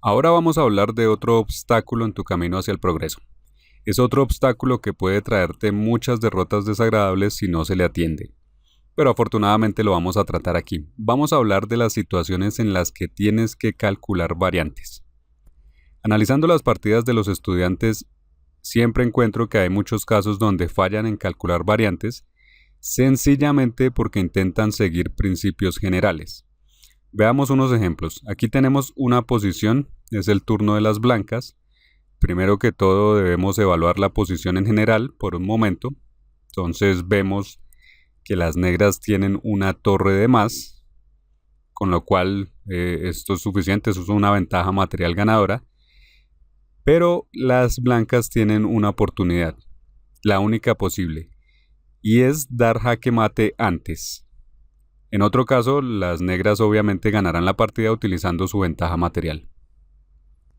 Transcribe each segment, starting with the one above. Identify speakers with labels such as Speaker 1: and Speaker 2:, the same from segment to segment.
Speaker 1: Ahora vamos a hablar de otro obstáculo en tu camino hacia el progreso. Es otro obstáculo que puede traerte muchas derrotas desagradables si no se le atiende. Pero afortunadamente lo vamos a tratar aquí. Vamos a hablar de las situaciones en las que tienes que calcular variantes. Analizando las partidas de los estudiantes, siempre encuentro que hay muchos casos donde fallan en calcular variantes, sencillamente porque intentan seguir principios generales. Veamos unos ejemplos. Aquí tenemos una posición, es el turno de las blancas. Primero que todo debemos evaluar la posición en general por un momento. Entonces vemos que las negras tienen una torre de más, con lo cual esto es suficiente, eso es una ventaja material ganadora. Pero las blancas tienen una oportunidad, la única posible, y es dar jaque mate antes. En otro caso, las negras obviamente ganarán la partida utilizando su ventaja material.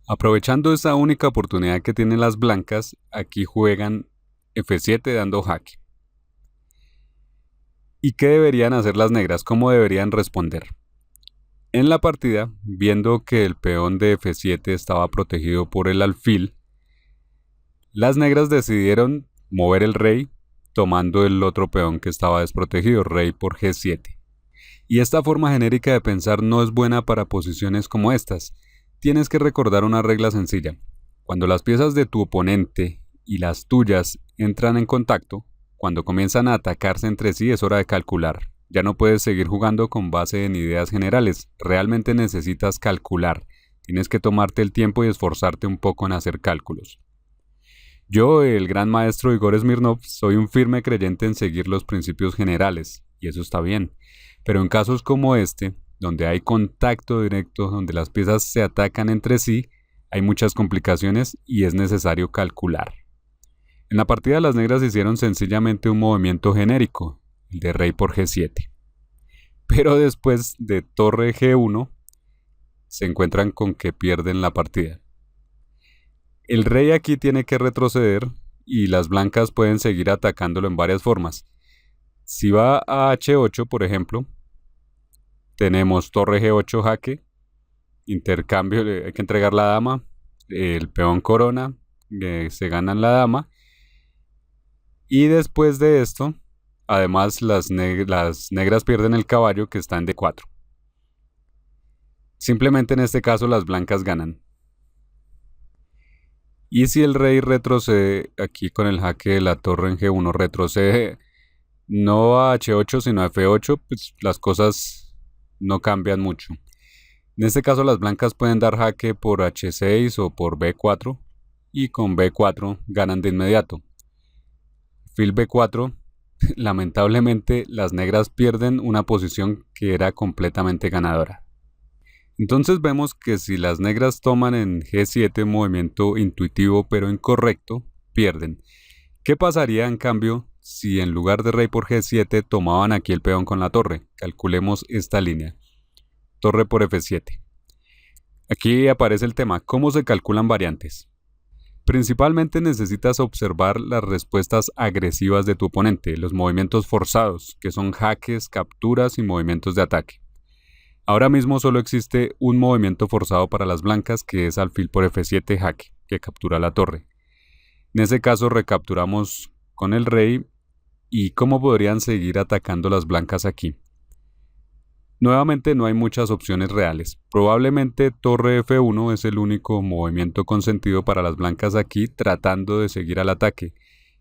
Speaker 1: Aprovechando esa única oportunidad que tienen las blancas, aquí juegan F7 dando jaque. ¿Y qué deberían hacer las negras? ¿Cómo deberían responder? En la partida, viendo que el peón de F7 estaba protegido por el alfil, las negras decidieron mover el rey tomando el otro peón que estaba desprotegido, rey por G7. Y esta forma genérica de pensar no es buena para posiciones como estas. Tienes que recordar una regla sencilla. Cuando las piezas de tu oponente y las tuyas entran en contacto, cuando comienzan a atacarse entre sí es hora de calcular. Ya no puedes seguir jugando con base en ideas generales. Realmente necesitas calcular. Tienes que tomarte el tiempo y esforzarte un poco en hacer cálculos. Yo, el gran maestro Igor Smirnov, soy un firme creyente en seguir los principios generales, y eso está bien. Pero en casos como este, donde hay contacto directo, donde las piezas se atacan entre sí, hay muchas complicaciones y es necesario calcular. En la partida las negras hicieron sencillamente un movimiento genérico, el de rey por G7. Pero después de torre G1, se encuentran con que pierden la partida. El rey aquí tiene que retroceder y las blancas pueden seguir atacándolo en varias formas. Si va a H8, por ejemplo, tenemos torre G8 jaque, intercambio, hay que entregar la dama, el peón corona, se ganan la dama. Y después de esto, además las negras pierden el caballo que está en D4. Simplemente en este caso las blancas ganan. Y si el rey retrocede, aquí con el jaque de la torre en G1, retrocede no a H8 sino a F8, pues las cosas no cambian mucho. En este caso las blancas pueden dar jaque por H6 o por B4 y con B4 ganan de inmediato. Fil B4, lamentablemente las negras pierden una posición que era completamente ganadora. Entonces vemos que si las negras toman en G7 un movimiento intuitivo pero incorrecto, pierden. ¿Qué pasaría en cambio si en lugar de rey por G7 tomaban aquí el peón con la torre? Calculemos esta línea. Torre por F7. Aquí aparece el tema, ¿cómo se calculan variantes? Principalmente necesitas observar las respuestas agresivas de tu oponente, los movimientos forzados, que son jaques, capturas y movimientos de ataque. Ahora mismo solo existe un movimiento forzado para las blancas, que es alfil por F7 jaque, que captura la torre. En ese caso recapturamos con el rey. ¿Y cómo podrían seguir atacando las blancas aquí? Nuevamente no hay muchas opciones reales. Probablemente torre F1 es el único movimiento consentido para las blancas aquí, tratando de seguir al ataque.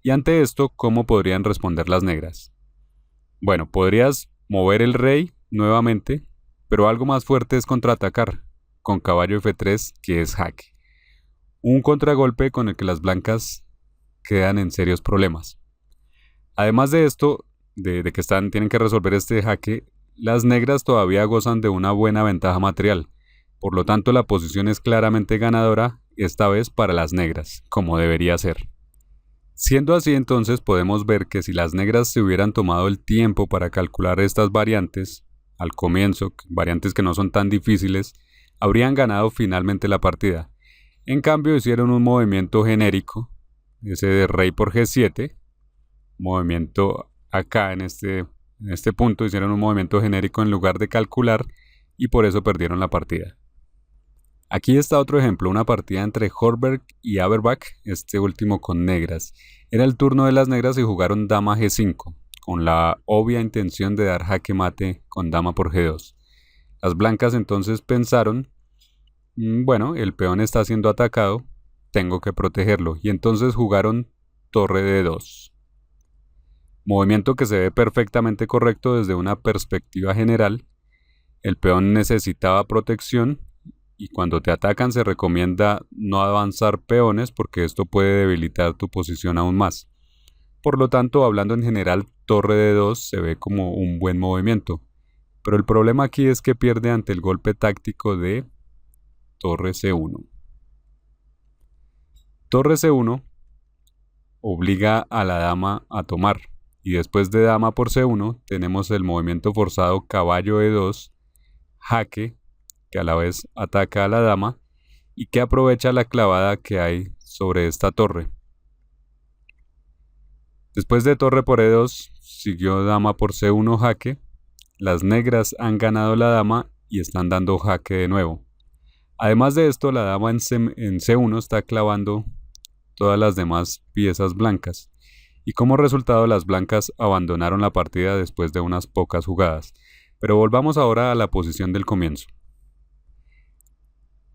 Speaker 1: Y ante esto, ¿cómo podrían responder las negras? Bueno, podrías mover el rey nuevamente, pero algo más fuerte es contraatacar, con caballo F3, que es jaque. Un contragolpe con el que las blancas quedan en serios problemas. Además de esto, de que tienen que resolver este jaque, las negras todavía gozan de una buena ventaja material. Por lo tanto, la posición es claramente ganadora, esta vez para las negras, como debería ser. Siendo así, entonces podemos ver que si las negras se hubieran tomado el tiempo para calcular estas variantes, al comienzo, variantes que no son tan difíciles, habrían ganado finalmente la partida. En cambio, hicieron un movimiento genérico, ese de rey por G7, movimiento acá en este punto, hicieron un movimiento genérico en lugar de calcular y por eso perdieron la partida. Aquí está otro ejemplo, una partida entre Horberg y Averbach, este último con negras. Era el turno de las negras y jugaron dama G5, con la obvia intención de dar jaque mate con dama por G2. Las blancas entonces pensaron, bueno, el peón está siendo atacado, tengo que protegerlo, y entonces jugaron torre D2. Movimiento que se ve perfectamente correcto desde una perspectiva general. El peón necesitaba protección y cuando te atacan se recomienda no avanzar peones porque esto puede debilitar tu posición aún más. Por lo tanto, hablando en general, torre D2 se ve como un buen movimiento. Pero el problema aquí es que pierde ante el golpe táctico de torre C1. Torre C1 obliga a la dama a tomar. Y después de dama por C1 tenemos el movimiento forzado caballo E2, jaque, que a la vez ataca a la dama y que aprovecha la clavada que hay sobre esta torre. Después de torre por E2 siguió dama por C1 jaque. Las negras han ganado la dama y están dando jaque de nuevo. Además de esto, la dama en C1 está clavando todas las demás piezas blancas. Y como resultado las blancas abandonaron la partida después de unas pocas jugadas. Pero volvamos ahora a la posición del comienzo.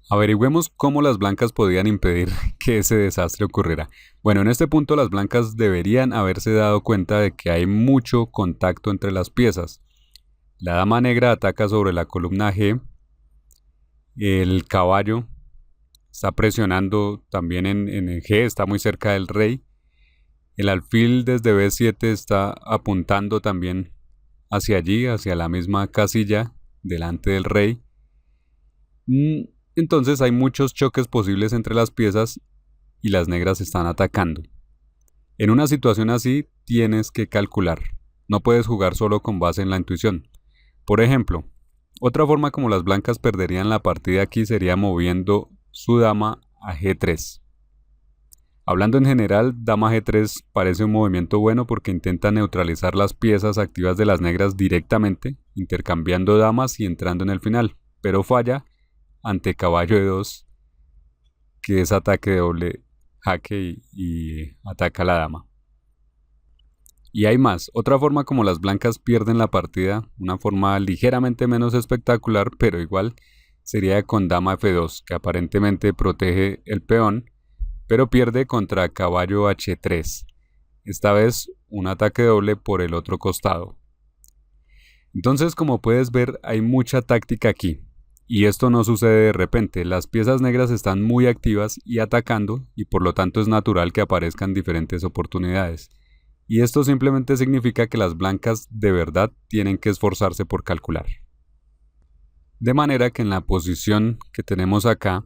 Speaker 1: Averigüemos cómo las blancas podían impedir que ese desastre ocurriera. Bueno, en este punto las blancas deberían haberse dado cuenta de que hay mucho contacto entre las piezas. La dama negra ataca sobre la columna G, el caballo está presionando también en el G, está muy cerca del rey. El alfil desde B7 está apuntando también hacia allí, hacia la misma casilla, delante del rey. Entonces hay muchos choques posibles entre las piezas y las negras están atacando. En una situación así tienes que calcular. No puedes jugar solo con base en la intuición. Por ejemplo, otra forma como las blancas perderían la partida aquí sería moviendo su dama a G3. Hablando en general, dama G3 parece un movimiento bueno porque intenta neutralizar las piezas activas de las negras directamente, intercambiando damas y entrando en el final, pero falla ante caballo E2, que es ataque de doble jaque y ataca a la dama. Y hay más, otra forma como las blancas pierden la partida, una forma ligeramente menos espectacular, pero igual, sería con dama F2, que aparentemente protege el peón, pero pierde contra caballo H3. Esta vez un ataque doble por el otro costado. Entonces, como puedes ver, hay mucha táctica aquí. Y esto no sucede de repente, las piezas negras están muy activas y atacando, y por lo tanto es natural que aparezcan diferentes oportunidades. Y esto simplemente significa que las blancas de verdad tienen que esforzarse por calcular. De manera que en la posición que tenemos acá,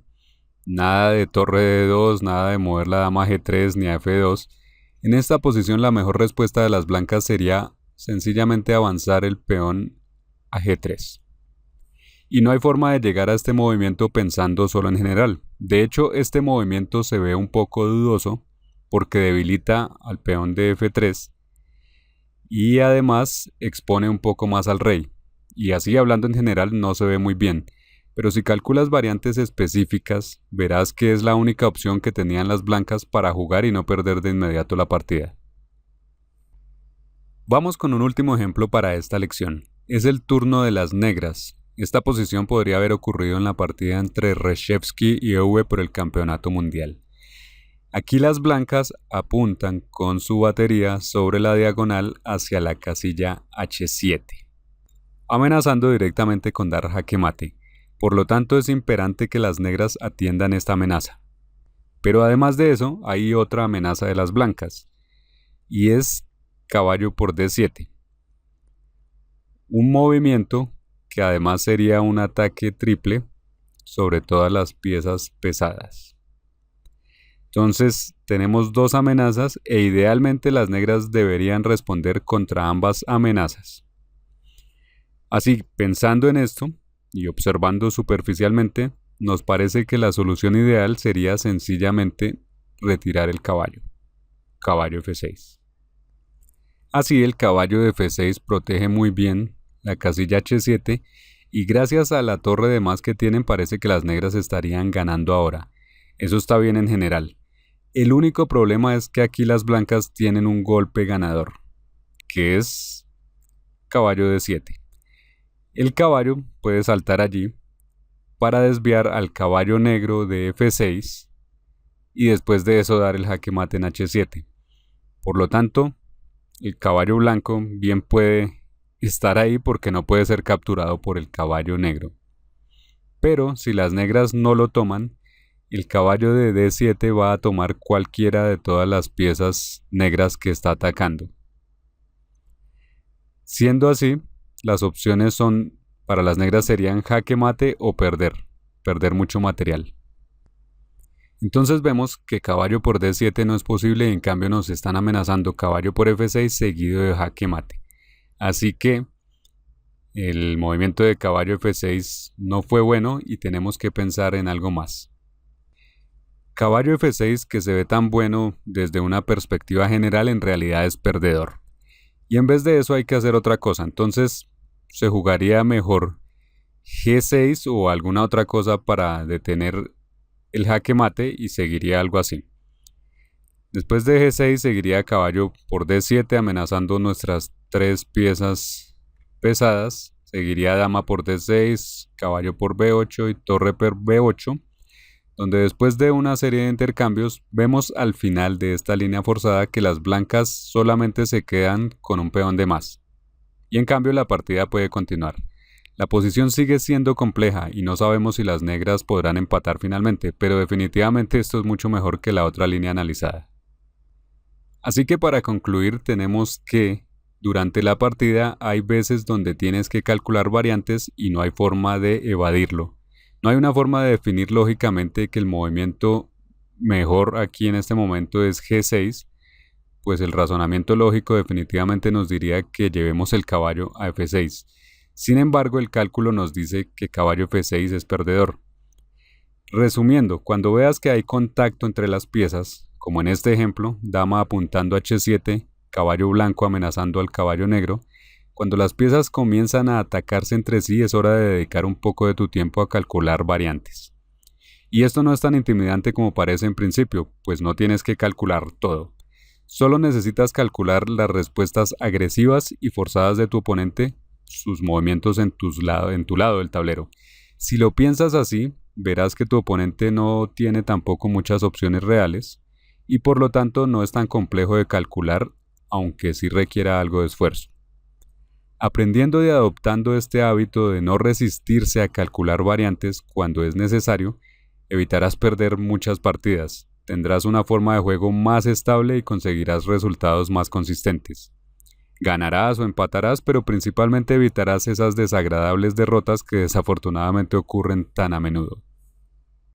Speaker 1: nada de torre D2, nada de mover la dama a G3 ni a F2. En esta posición la mejor respuesta de las blancas sería sencillamente avanzar el peón a G3. Y no hay forma de llegar a este movimiento pensando solo en general. De hecho, este movimiento se ve un poco dudoso porque debilita al peón de F3 y además expone un poco más al rey. Y así hablando en general no se ve muy bien. Pero si calculas variantes específicas, verás que es la única opción que tenían las blancas para jugar y no perder de inmediato la partida. Vamos con un último ejemplo para esta lección. Es el turno de las negras. Esta posición podría haber ocurrido en la partida entre Reshevsky y Ewe por el campeonato mundial. Aquí las blancas apuntan con su batería sobre la diagonal hacia la casilla H7, amenazando directamente con dar jaque mate. Por lo tanto, es imperante que las negras atiendan esta amenaza. Pero además de eso, hay otra amenaza de las blancas, y es caballo por D7. Un movimiento que además sería un ataque triple sobre todas las piezas pesadas. Entonces, tenemos dos amenazas e idealmente las negras deberían responder contra ambas amenazas. Así, pensando en esto, y observando superficialmente, nos parece que la solución ideal sería sencillamente retirar el caballo. Caballo F6. Así el caballo de F6 protege muy bien la casilla H7 y gracias a la torre de más que tienen parece que las negras estarían ganando ahora. Eso está bien en general. El único problema es que aquí las blancas tienen un golpe ganador, que es caballo de 7. El caballo puede saltar allí para desviar al caballo negro de F6 y después de eso dar el jaque mate en H7. Por lo tanto, el caballo blanco bien puede estar ahí porque no puede ser capturado por el caballo negro. Pero si las negras no lo toman, el caballo de D7 va a tomar cualquiera de todas las piezas negras que está atacando. Siendo así, las opciones para las negras serían jaque mate o perder mucho material. Entonces vemos que caballo por D7 no es posible y en cambio nos están amenazando caballo por F6 seguido de jaque mate. Así que el movimiento de caballo F6 no fue bueno y tenemos que pensar en algo más. Caballo F6, que se ve tan bueno desde una perspectiva general, en realidad es perdedor. Y en vez de eso hay que hacer otra cosa. Entonces se jugaría mejor G6 o alguna otra cosa para detener el jaque mate y seguiría algo así. Después de G6 seguiría caballo por D7 amenazando nuestras 3 piezas pesadas. Seguiría dama por D6, caballo por B8 y torre por B8, donde después de una serie de intercambios vemos al final de esta línea forzada que las blancas solamente se quedan con un peón de más. Y en cambio la partida puede continuar. La posición sigue siendo compleja y no sabemos si las negras podrán empatar finalmente, pero definitivamente esto es mucho mejor que la otra línea analizada. Así que para concluir tenemos que durante la partida hay veces donde tienes que calcular variantes y no hay forma de evadirlo. No hay una forma de definir lógicamente que el movimiento mejor aquí en este momento es G6, pues el razonamiento lógico definitivamente nos diría que llevemos el caballo a F6. Sin embargo, el cálculo nos dice que caballo F6 es perdedor. Resumiendo, cuando veas que hay contacto entre las piezas, como en este ejemplo, dama apuntando a H7, caballo blanco amenazando al caballo negro, cuando las piezas comienzan a atacarse entre sí es hora de dedicar un poco de tu tiempo a calcular variantes. Y esto no es tan intimidante como parece en principio, pues no tienes que calcular todo. Solo necesitas calcular las respuestas agresivas y forzadas de tu oponente, sus movimientos en tu lado del tablero. Si lo piensas así, verás que tu oponente no tiene tampoco muchas opciones reales y por lo tanto no es tan complejo de calcular, aunque sí requiera algo de esfuerzo. Aprendiendo y adoptando este hábito de no resistirse a calcular variantes cuando es necesario, evitarás perder muchas partidas, tendrás una forma de juego más estable y conseguirás resultados más consistentes. Ganarás o empatarás, pero principalmente evitarás esas desagradables derrotas que desafortunadamente ocurren tan a menudo.